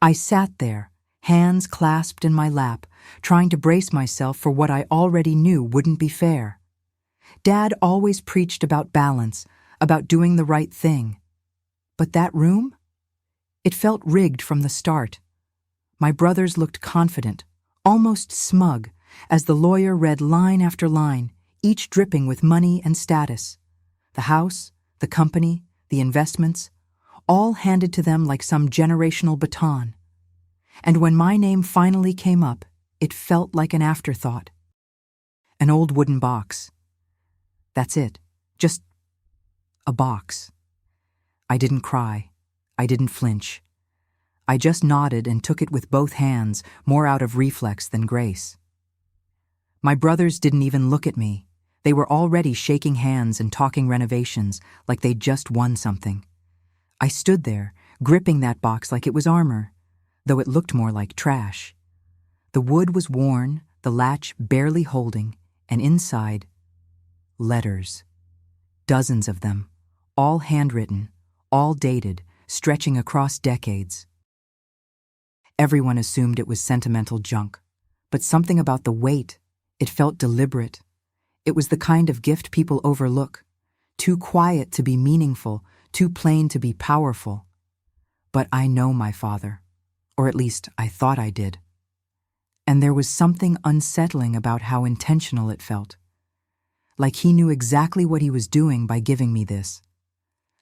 I sat there, hands clasped in my lap, trying to brace myself for what I already knew wouldn't be fair. Dad always preached about balance, about doing the right thing. But that room? It felt rigged from the start. My brothers looked confident, almost smug, as the lawyer read line after line, each dripping with money and status. The house, the company, the investments, all handed to them like some generational baton. And when my name finally came up, it felt like an afterthought. An old wooden box. That's it. Just a box. I didn't cry. I didn't flinch. I just nodded and took it with both hands, more out of reflex than grace. My brothers didn't even look at me. They were already shaking hands and talking renovations like they'd just won something. I stood there, gripping that box like it was armor, though it looked more like trash. The wood was worn, the latch barely holding, and inside, letters. Dozens of them, all handwritten, all dated, stretching across decades. Everyone assumed it was sentimental junk, but something about the weight, it felt deliberate. It was the kind of gift people overlook, too quiet to be meaningful, too plain to be powerful. But I know my father, or at least I thought I did. And there was something unsettling about how intentional it felt. Like he knew exactly what he was doing by giving me this.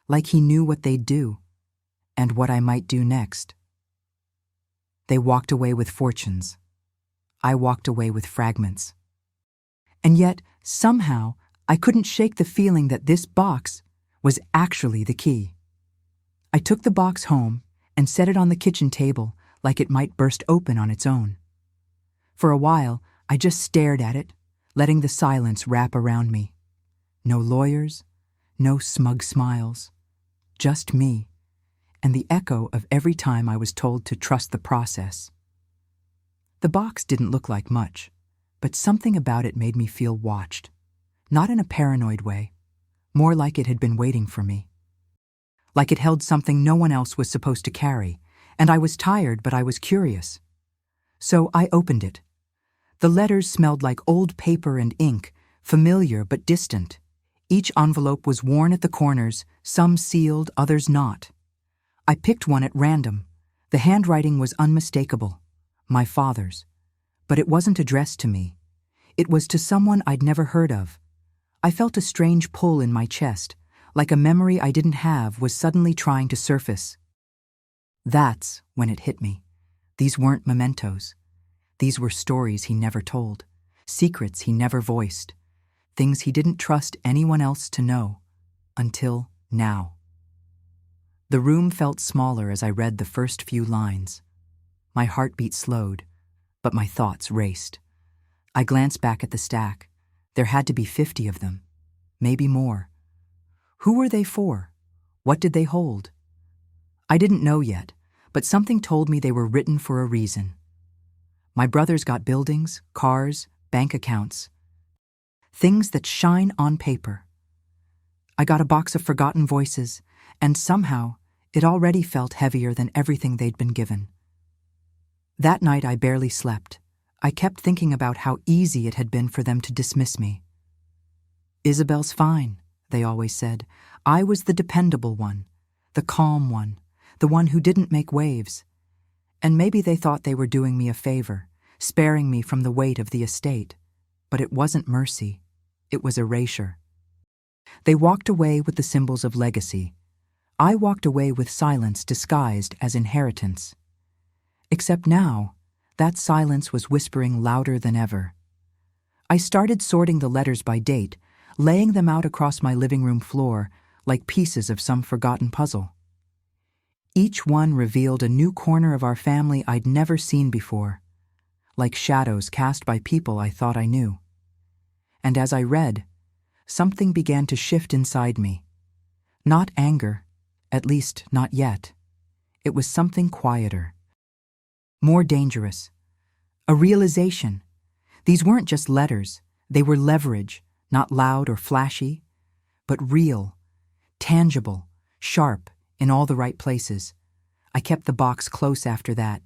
Like he knew what they'd do, and what I might do next. They walked away with fortunes. I walked away with fragments. And yet, somehow, I couldn't shake the feeling that this box was actually the key. I took the box home and set it on the kitchen table like it might burst open on its own. For a while, I just stared at it, letting the silence wrap around me. No lawyers, no smug smiles, just me, and the echo of every time I was told to trust the process. The box didn't look like much, but something about it made me feel watched, not in a paranoid way, more like it had been waiting for me. Like it held something no one else was supposed to carry, and I was tired, but I was curious. So I opened it. The letters smelled like old paper and ink, familiar but distant. Each envelope was worn at the corners, some sealed, others not. I picked one at random. The handwriting was unmistakable, my father's. But it wasn't addressed to me. It was to someone I'd never heard of. I felt a strange pull in my chest, like a memory I didn't have was suddenly trying to surface. That's when it hit me. These weren't mementos. These were stories he never told, secrets he never voiced, things he didn't trust anyone else to know, until now. The room felt smaller as I read the first few lines. My heartbeat slowed, but my thoughts raced. I glanced back at the stack. There had to be 50 of them, maybe more. Who were they for? What did they hold? I didn't know yet, but something told me they were written for a reason. My brothers got buildings, cars, bank accounts. Things that shine on paper. I got a box of forgotten voices, and somehow it already felt heavier than everything they'd been given. That night I barely slept. I kept thinking about how easy it had been for them to dismiss me. Isabel's fine, they always said. I was the dependable one, the calm one, the one who didn't make waves. And maybe they thought they were doing me a favor, sparing me from the weight of the estate. But it wasn't mercy. It was erasure. They walked away with the symbols of legacy. I walked away with silence disguised as inheritance. Except now, that silence was whispering louder than ever. I started sorting the letters by date, laying them out across my living room floor like pieces of some forgotten puzzle. Each one revealed a new corner of our family I'd never seen before, like shadows cast by people I thought I knew. And as I read, something began to shift inside me. Not anger, at least not yet. It was something quieter, more dangerous. A realization. These weren't just letters, they were leverage, not loud or flashy, but real, tangible, sharp, in all the right places. I kept the box close after that,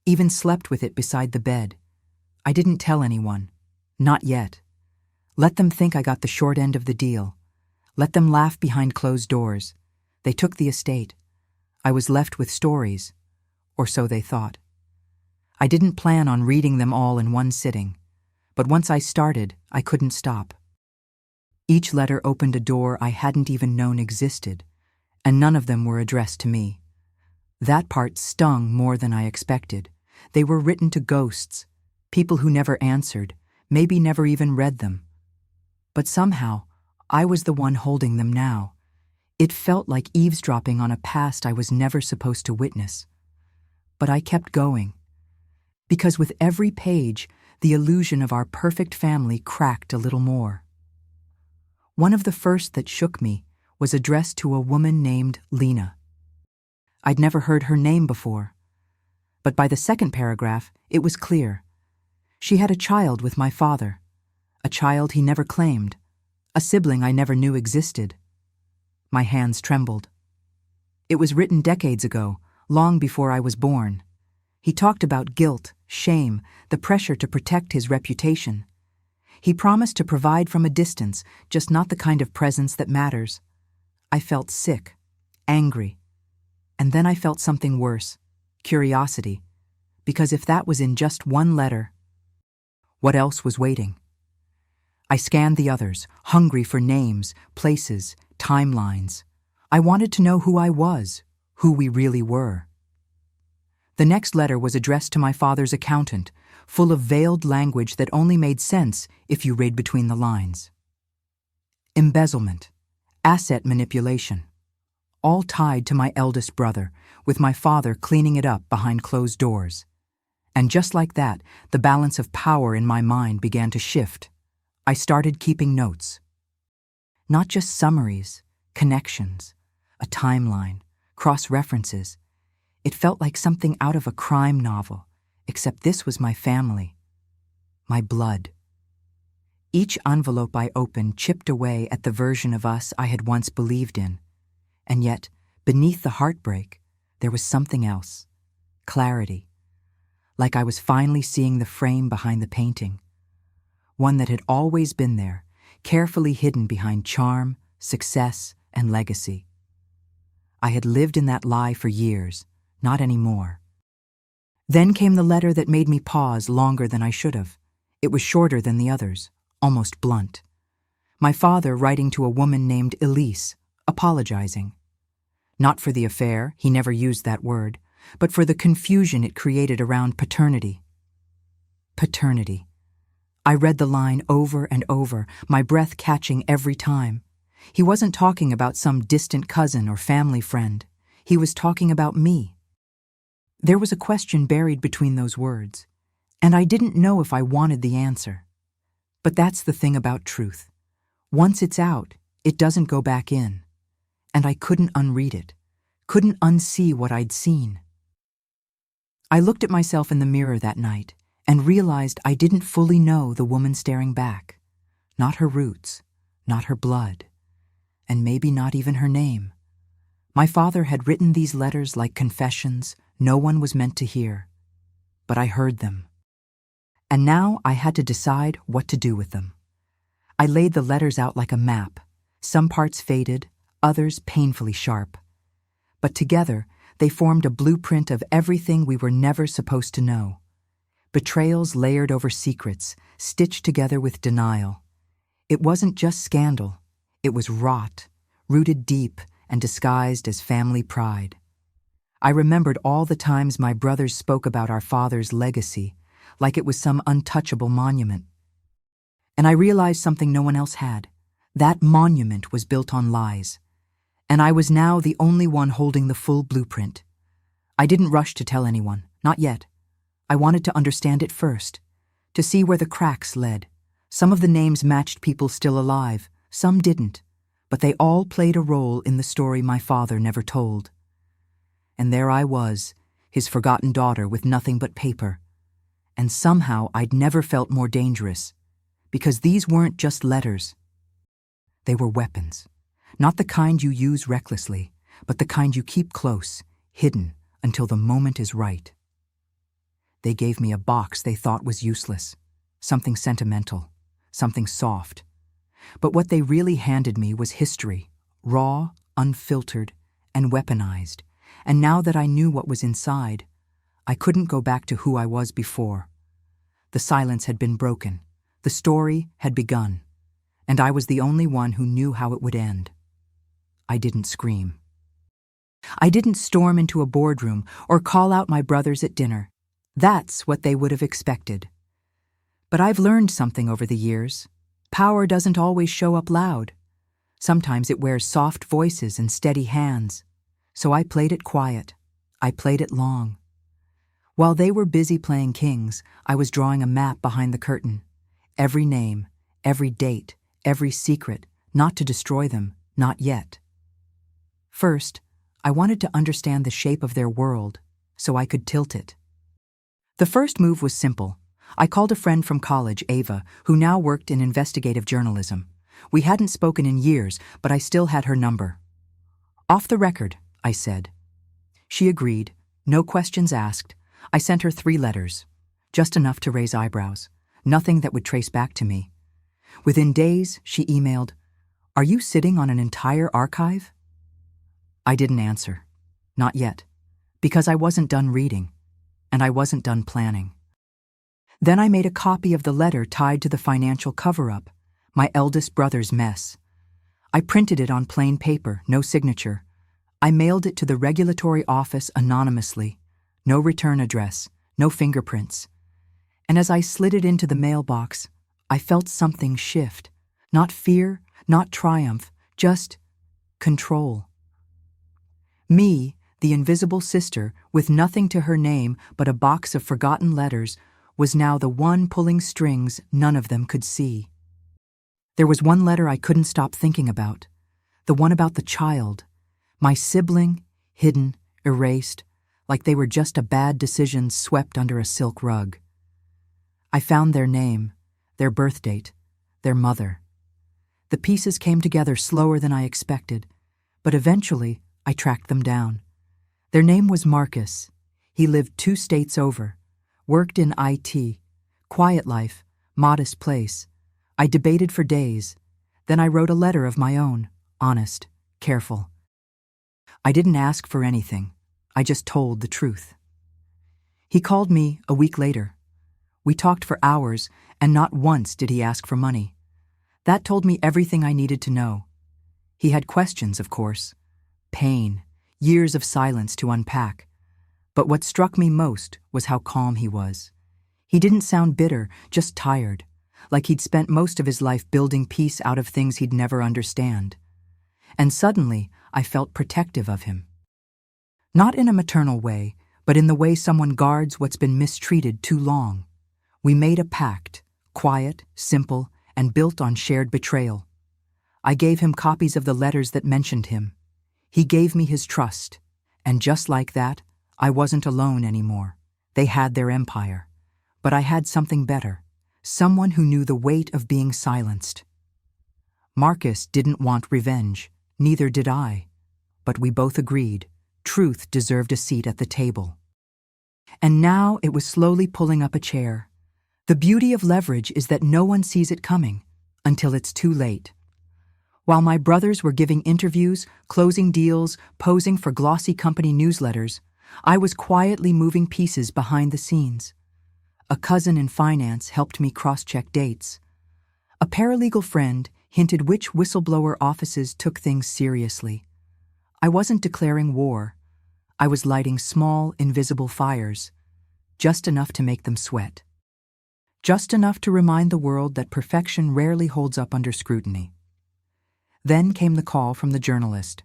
even slept with it beside the bed. I didn't tell anyone. Not yet. Let them think I got the short end of the deal. Let them laugh behind closed doors. They took the estate. I was left with stories, or so they thought. I didn't plan on reading them all in one sitting, but once I started, I couldn't stop. Each letter opened a door I hadn't even known existed, and none of them were addressed to me. That part stung more than I expected. They were written to ghosts, people who never answered, maybe never even read them. But somehow, I was the one holding them now. It felt like eavesdropping on a past I was never supposed to witness. But I kept going, because with every page, the illusion of our perfect family cracked a little more. One of the first that shook me was addressed to a woman named Lena. I'd never heard her name before, but by the second paragraph, it was clear. She had a child with my father, a child he never claimed, a sibling I never knew existed. My hands trembled. It was written decades ago, long before I was born. He talked about guilt, shame, the pressure to protect his reputation. He promised to provide from a distance, just not the kind of presence that matters. I felt sick, angry, and then I felt something worse, curiosity, because if that was in just one letter, what else was waiting? I scanned the others, hungry for names, places, timelines. I wanted to know who I was, who we really were. The next letter was addressed to my father's accountant, full of veiled language that only made sense if you read between the lines. Embezzlement, asset manipulation, all tied to my eldest brother, with my father cleaning it up behind closed doors. And just like that, the balance of power in my mind began to shift. I started keeping notes. Not just summaries, connections, a timeline, cross-references. It felt like something out of a crime novel, except this was my family, my blood. Each envelope I opened chipped away at the version of us I had once believed in. And yet, beneath the heartbreak, there was something else. Clarity. Like I was finally seeing the frame behind the painting. One that had always been there, carefully hidden behind charm, success, and legacy. I had lived in that lie for years, not anymore. Then came the letter that made me pause longer than I should have. It was shorter than the others, almost blunt. My father writing to a woman named Elise, apologizing. Not for the affair, he never used that word, but for the confusion it created around paternity. Paternity. I read the line over and over, my breath catching every time. He wasn't talking about some distant cousin or family friend. He was talking about me. There was a question buried between those words, and I didn't know if I wanted the answer. But that's the thing about truth. Once it's out, it doesn't go back in. And I couldn't unread it, couldn't unsee what I'd seen. I looked at myself in the mirror that night and realized I didn't fully know the woman staring back. Not her roots, not her blood, and maybe not even her name. My father had written these letters like confessions no one was meant to hear, but I heard them. And now I had to decide what to do with them. I laid the letters out like a map, some parts faded, others painfully sharp. But together, they formed a blueprint of everything we were never supposed to know. Betrayals layered over secrets, stitched together with denial. It wasn't just scandal, it was rot, rooted deep and disguised as family pride. I remembered all the times my brothers spoke about our father's legacy, like it was some untouchable monument. And I realized something no one else had. That monument was built on lies. And I was now the only one holding the full blueprint. I didn't rush to tell anyone, not yet. I wanted to understand it first, to see where the cracks led. Some of the names matched people still alive, some didn't, but they all played a role in the story my father never told. And there I was, his forgotten daughter with nothing but paper. And somehow I'd never felt more dangerous, because these weren't just letters. They were weapons. Not the kind you use recklessly, but the kind you keep close, hidden, until the moment is right. They gave me a box they thought was useless, something sentimental, something soft. But what they really handed me was history, raw, unfiltered, and weaponized. And now that I knew what was inside, I couldn't go back to who I was before. The silence had been broken. The story had begun. And I was the only one who knew how it would end. I didn't scream. I didn't storm into a boardroom or call out my brothers at dinner. That's what they would have expected. But I've learned something over the years. Power doesn't always show up loud. Sometimes it wears soft voices and steady hands. So I played it quiet. I played it long. While they were busy playing kings, I was drawing a map behind the curtain. Every name, every date, every secret, not to destroy them, not yet. First, I wanted to understand the shape of their world, so I could tilt it. The first move was simple. I called a friend from college, Ava, who now worked in investigative journalism. We hadn't spoken in years, but I still had her number. "Off the record," I said. She agreed, no questions asked. I sent her 3 letters, just enough to raise eyebrows, nothing that would trace back to me. Within days, she emailed, "Are you sitting on an entire archive?" I didn't answer. Not yet, because I wasn't done reading, and I wasn't done planning. Then I made a copy of the letter tied to the financial cover-up, my eldest brother's mess. I printed it on plain paper, no signature. I mailed it to the regulatory office anonymously. No return address, no fingerprints. And as I slid it into the mailbox, I felt something shift. Not fear, not triumph, just control. Me, the invisible sister, with nothing to her name but a box of forgotten letters, was now the one pulling strings none of them could see. There was one letter I couldn't stop thinking about, the one about the child, my sibling, hidden, erased, like they were just a bad decision swept under a silk rug. I found their name, their birth date, their mother. The pieces came together slower than I expected, but eventually I tracked them down. Their name was Marcus. He lived 2 states over, worked in IT, quiet life, modest place. I debated for days. Then I wrote a letter of my own, honest, careful. I didn't ask for anything. I just told the truth. He called me a week later. We talked for hours, and not once did he ask for money. That told me everything I needed to know. He had questions, of course. Pain, years of silence to unpack. But what struck me most was how calm he was. He didn't sound bitter, just tired, like he'd spent most of his life building peace out of things he'd never understand. And suddenly, I felt protective of him. Not in a maternal way, but in the way someone guards what's been mistreated too long. We made a pact, quiet, simple, and built on shared betrayal. I gave him copies of the letters that mentioned him. He gave me his trust, and just like that, I wasn't alone anymore. They had their empire. But I had something better, someone who knew the weight of being silenced. Marcus didn't want revenge, neither did I. But we both agreed, truth deserved a seat at the table. And now it was slowly pulling up a chair. The beauty of leverage is that no one sees it coming, until it's too late. While my brothers were giving interviews, closing deals, posing for glossy company newsletters, I was quietly moving pieces behind the scenes. A cousin in finance helped me cross-check dates. A paralegal friend hinted which whistleblower offices took things seriously. I wasn't declaring war. I was lighting small, invisible fires, just enough to make them sweat. Just enough to remind the world that perfection rarely holds up under scrutiny. Then came the call from the journalist.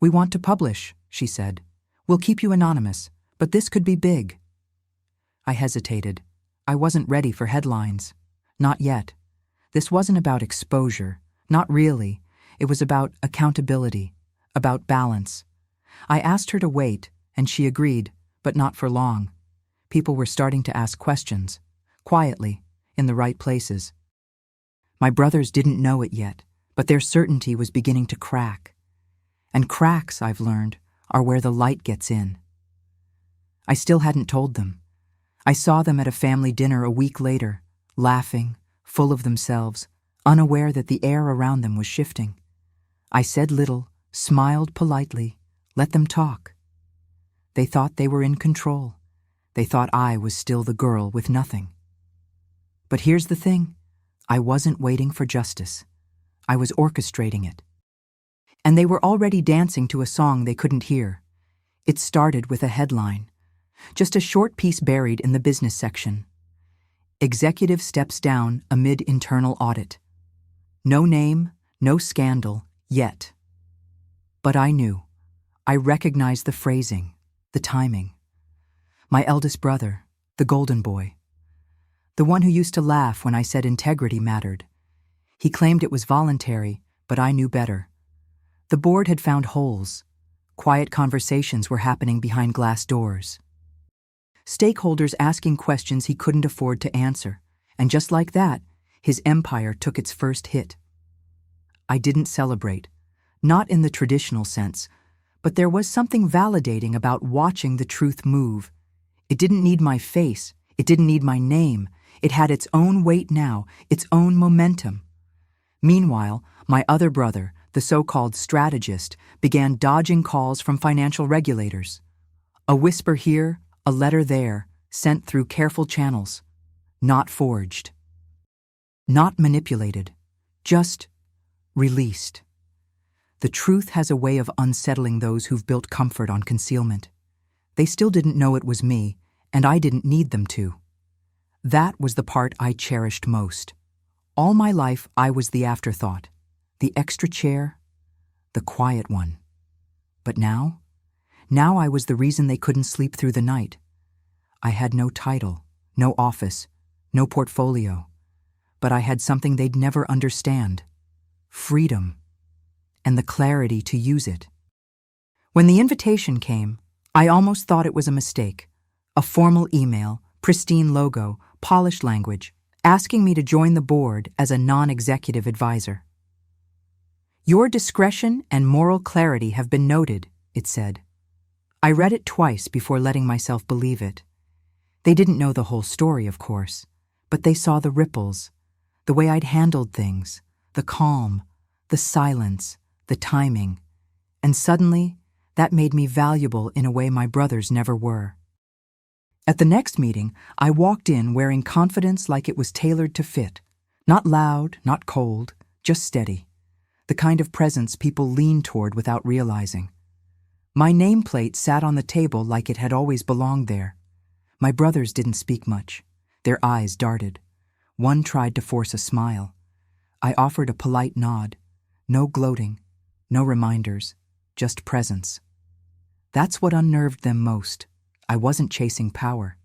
"We want to publish," she said. "We'll keep you anonymous, but this could be big." I hesitated. I wasn't ready for headlines. Not yet. This wasn't about exposure. Not really. It was about accountability, about balance. I asked her to wait, and she agreed, but not for long. People were starting to ask questions, quietly, in the right places. My brothers didn't know it yet, but their certainty was beginning to crack. And cracks, I've learned, are where the light gets in. I still hadn't told them. I saw them at a family dinner a week later, laughing, full of themselves, unaware that the air around them was shifting. I said little, smiled politely, let them talk. They thought they were in control. They thought I was still the girl with nothing. But here's the thing. I wasn't waiting for justice. I was orchestrating it. And they were already dancing to a song they couldn't hear. It started with a headline, just a short piece buried in the business section. Executive steps down amid internal audit. No name, no scandal, yet. But I knew. I recognized the phrasing, the timing. My eldest brother, the golden boy. The one who used to laugh when I said integrity mattered. He claimed it was voluntary, but I knew better. The board had found holes. Quiet conversations were happening behind glass doors. Stakeholders asking questions he couldn't afford to answer, and just like that, his empire took its first hit. I didn't celebrate, not in the traditional sense, but there was something validating about watching the truth move. It didn't need my face, it didn't need my name, it had its own weight now, its own momentum. Meanwhile, my other brother, the so-called strategist, began dodging calls from financial regulators. A whisper here, a letter there, sent through careful channels. Not forged. Not manipulated. Just released. The truth has a way of unsettling those who've built comfort on concealment. They still didn't know it was me, and I didn't need them to. That was the part I cherished most. All my life, I was the afterthought, the extra chair, the quiet one. But now I was the reason they couldn't sleep through the night. I had no title, no office, no portfolio, but I had something they'd never understand: freedom, and the clarity to use it. When the invitation came, I almost thought it was a mistake. A formal email, pristine logo, polished language, asking me to join the board as a non-executive advisor. Your discretion and moral clarity have been noted, it said. I read it twice before letting myself believe it. They didn't know the whole story, of course, but they saw the ripples, the way I'd handled things, the calm, the silence, the timing, and suddenly that made me valuable in a way my brothers never were. At the next meeting, I walked in wearing confidence like it was tailored to fit. Not loud, not cold, just steady. The kind of presence people lean toward without realizing. My nameplate sat on the table like it had always belonged there. My brothers didn't speak much. Their eyes darted. One tried to force a smile. I offered a polite nod. No gloating, no reminders, just presence. That's what unnerved them most. I wasn't chasing power.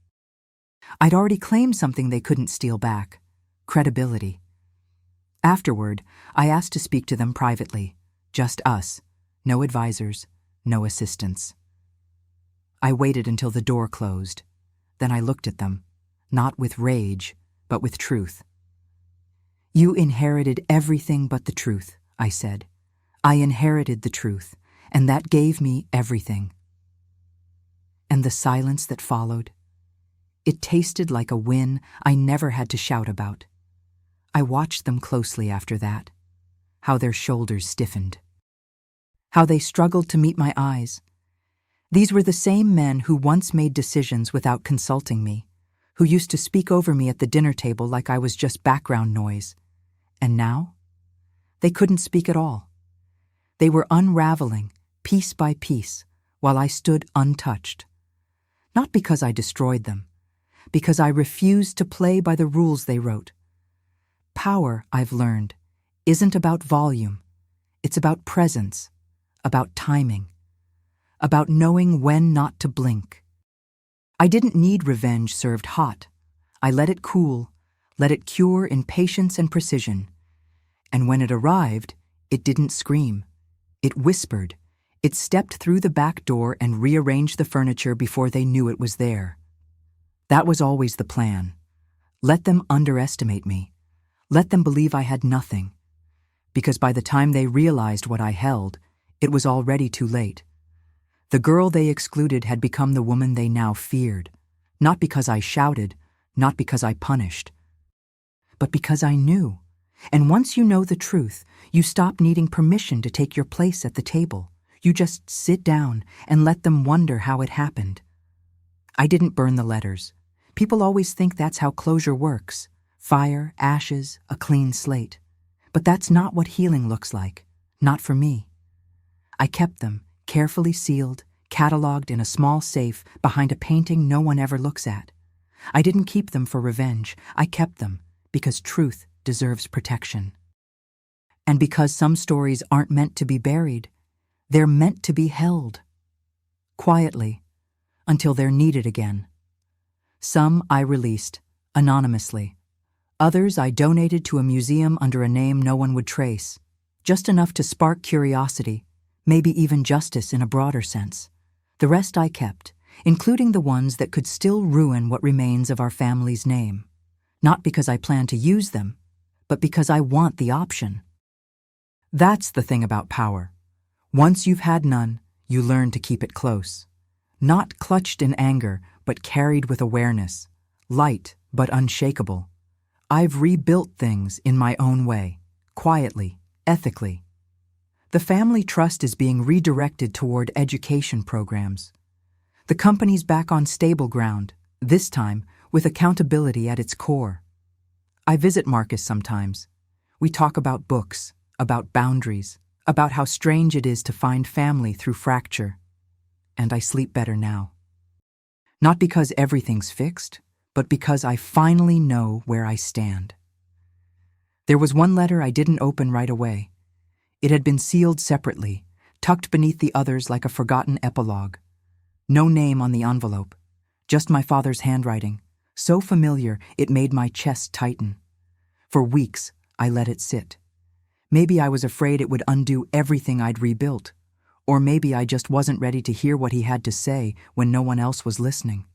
I'd already claimed something they couldn't steal back: credibility. Afterward, I asked to speak to them privately. Just us. No advisors, no assistants. I waited until the door closed. Then I looked at them, not with rage, but with truth. You inherited everything but the truth, I said. I inherited the truth, and that gave me everything. And the silence that followed, it tasted like a win I never had to shout about. I watched them closely after that, how their shoulders stiffened, how they struggled to meet my eyes. These were the same men who once made decisions without consulting me, who used to speak over me at the dinner table like I was just background noise. And now? They couldn't speak at all. They were unraveling, piece by piece, while I stood untouched. Not because I destroyed them, because I refused to play by the rules they wrote. Power, I've learned, isn't about volume. It's about presence, about timing, about knowing when not to blink. I didn't need revenge served hot. I let it cool, let it cure in patience and precision. And when it arrived, it didn't scream. It whispered. It stepped through the back door and rearranged the furniture before they knew it was there. That was always the plan. Let them underestimate me. Let them believe I had nothing. Because by the time they realized what I held, it was already too late. The girl they excluded had become the woman they now feared, not because I shouted, not because I punished, but because I knew. And once you know the truth, you stop needing permission to take your place at the table. You just sit down and let them wonder how it happened. I didn't burn the letters. People always think that's how closure works. Fire, ashes, a clean slate. But that's not what healing looks like. Not for me. I kept them, carefully sealed, cataloged in a small safe behind a painting no one ever looks at. I didn't keep them for revenge. I kept them because truth deserves protection. And because some stories aren't meant to be buried, they're meant to be held. Quietly, until they're needed again. Some I released, anonymously. Others I donated to a museum under a name no one would trace, just enough to spark curiosity, maybe even justice in a broader sense. The rest I kept, including the ones that could still ruin what remains of our family's name. Not because I plan to use them, but because I want the option. That's the thing about power. Once you've had none, you learn to keep it close. Not clutched in anger, but carried with awareness. Light, but unshakable. I've rebuilt things in my own way, quietly, ethically. The family trust is being redirected toward education programs. The company's back on stable ground, this time with accountability at its core. I visit Marcus sometimes. We talk about books, about boundaries, about how strange it is to find family through fracture. And I sleep better now. Not because everything's fixed, but because I finally know where I stand. There was one letter I didn't open right away. It had been sealed separately, tucked beneath the others like a forgotten epilogue. No name on the envelope, just my father's handwriting, so familiar it made my chest tighten. For weeks, I let it sit. Maybe I was afraid it would undo everything I'd rebuilt, or maybe I just wasn't ready to hear what he had to say when no one else was listening.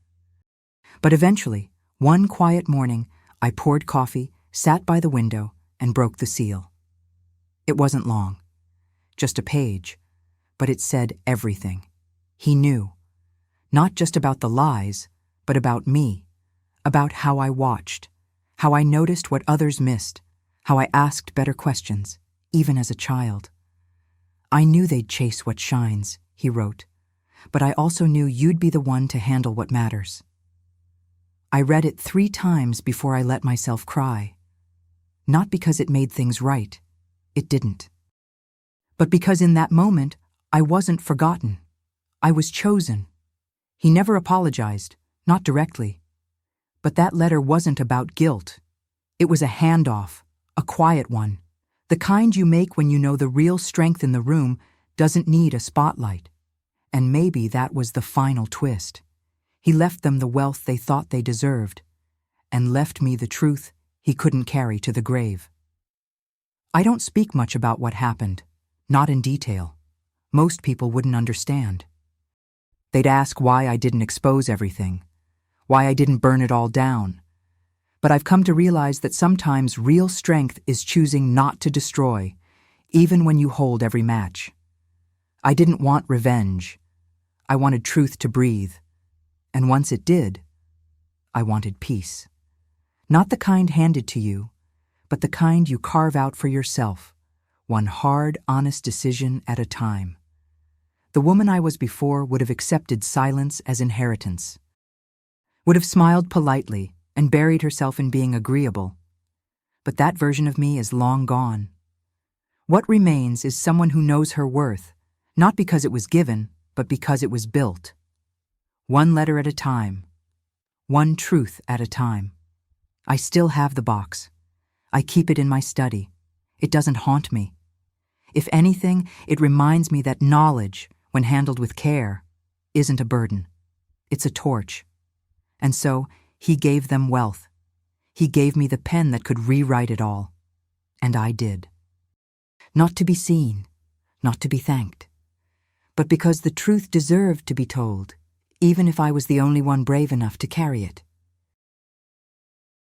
But eventually, one quiet morning, I poured coffee, sat by the window, and broke the seal. It wasn't long, just a page, but it said everything. He knew. Not just about the lies, but about me, about how I watched, how I noticed what others missed, how I asked better questions, even as a child. I knew they'd chase what shines, he wrote, but I also knew you'd be the one to handle what matters. I read it 3 times before I let myself cry. Not because it made things right. It didn't. But because in that moment, I wasn't forgotten. I was chosen. He never apologized, not directly. But that letter wasn't about guilt. It was a handoff, a quiet one. The kind you make when you know the real strength in the room doesn't need a spotlight. And maybe that was the final twist. He left them the wealth they thought they deserved, and left me the truth he couldn't carry to the grave. I don't speak much about what happened, not in detail. Most people wouldn't understand. They'd ask why I didn't expose everything, why I didn't burn it all down. But I've come to realize that sometimes real strength is choosing not to destroy, even when you hold every match. I didn't want revenge. I wanted truth to breathe. And once it did, I wanted peace. Not the kind handed to you, but the kind you carve out for yourself, one hard, honest decision at a time. The woman I was before would have accepted silence as inheritance, would have smiled politely and buried herself in being agreeable. But that version of me is long gone. What remains is someone who knows her worth, not because it was given, but because it was built. One letter at a time, one truth at a time. I still have the box. I keep it in my study. It doesn't haunt me. If anything, it reminds me that knowledge, when handled with care, isn't a burden. It's a torch. And so, he gave them wealth. He gave me the pen that could rewrite it all. And I did. Not to be seen, not to be thanked, but because the truth deserved to be told, even if I was the only one brave enough to carry it.